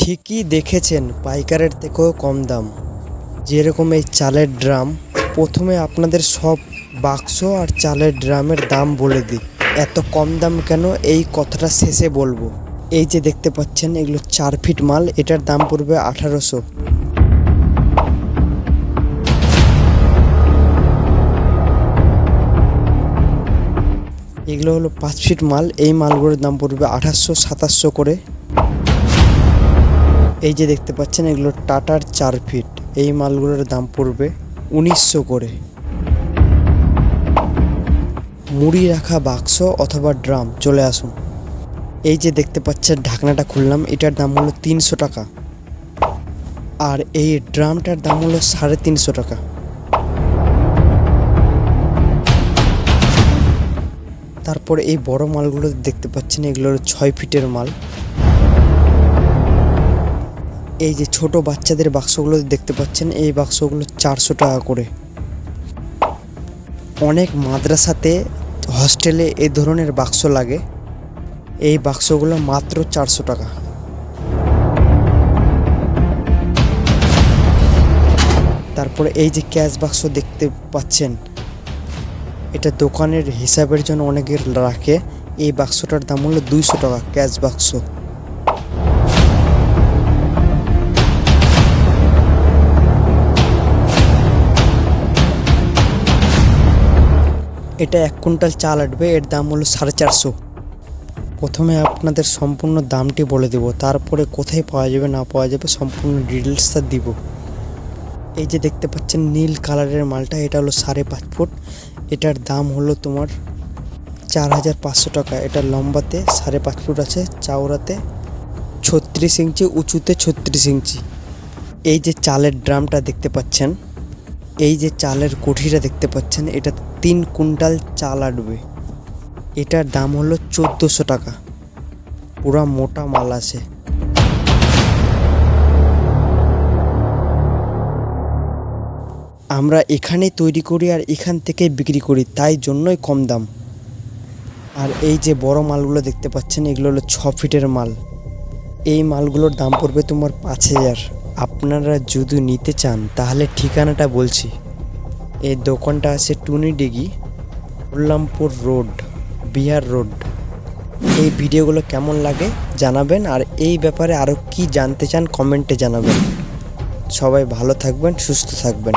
ঠিকই দেখেছেন, পাইকারের থেকেও কম দাম। যেরকম এই চালের ড্রাম, প্রথমে আপনাদের সব বাক্স আর চালের ড্রামের দাম বলে দিই। এত কম দাম কেন, এই কথাটা শেষে বলবো। এই যে দেখতে পাচ্ছেন, এগুলো 4 ফিট মাল, এটার দাম পড়বে 1800। এগুলো হলো 5 ফিট মাল, এই মালগুলোর দাম পড়বে 2800-2700 করে। এই যে দেখতে পাচ্ছেন, এগুলো টাটার 4 ফিট, এই মালগুলোর দাম পড়বে 1900 করে। মুড়ি রাখা বাক্স অথবা ড্রাম চলে আসুন। এই যে দেখতে পাচ্ছেন, ঢাকনাটা খুললাম, এটার দাম হলো 300 টাকা। আর এই ড্রামটার দাম হলো 350 টাকা। তারপরে এই বড় মালগুলো দেখতে পাচ্ছেন, এগুলো হলো 6 ফিটের মাল। এই যে ছোট বাচ্চাদের বাক্সগুলো দেখতে পাচ্ছেন, এই বাক্সগুলো 400 টাকা করে। অনেক মাদ্রাসাতে, হস্টেলে এই ধরনের বাক্স লাগে, এই বাক্সগুলো মাত্র 400 টাকা। তারপরে এই যে ক্যাশ বাক্স দেখতে পাচ্ছেন, এটা দোকানের হিসাবের জন্য অনেকের রাখে, এই বাক্সটার দাম হলো 200 টাকা ক্যাশ বাক্স। এটা 1 কুইন্টাল চাল আটবে, এর দাম হলো 450। প্রথমে আপনাদের সম্পূর্ণ দামটি বলে দেব, তারপরে কোথায় পাওয়া যাবে না পাওয়া যাবে সম্পূর্ণ ডিটেলসটা দিব। এই যে দেখতে পাচ্ছেন নীল কালারের মালটা, এটা হলো 5.5 ফুট, এটার দাম হলো তোমার 4500 টাকা। এটা লম্বাতে 5.5 ফুট আছে, চওড়াতে 36 ইঞ্চি, উঁচুতে 36 ইঞ্চি। এই যে চালের ড্রামটা দেখতে পাচ্ছেন, এই যে চালের কঠিটা দেখতে পাচ্ছেন, এটা 3 কুইন্টাল চাল আটবে, এটার দাম হলো 1400 টাকা। পুরা মোটা মাল আছে। আমরা এখানেই তৈরি করি আর এখান থেকে বিক্রি করি, তাই জন্যই কম দাম। আর এই যে বড় মালগুলো দেখতে পাচ্ছেন, এগুলো হলো 6 ফিটের মাল, এই মালগুলোর দাম পড়বে তোমার 5000। আপনারা যদি নিতে চান তাহলে ঠিকানাটা বলছি, এই দোকানটা আছে টুনিডিঘি, উল্লামপুর রোড, বিহার রোড। এই ভিডিওগুলো কেমন লাগে জানাবেন, আর এই ব্যাপারে আরও কি জানতে চান কমেন্টে জানাবেন। সবাই ভালো থাকবেন, সুস্থ থাকবেন।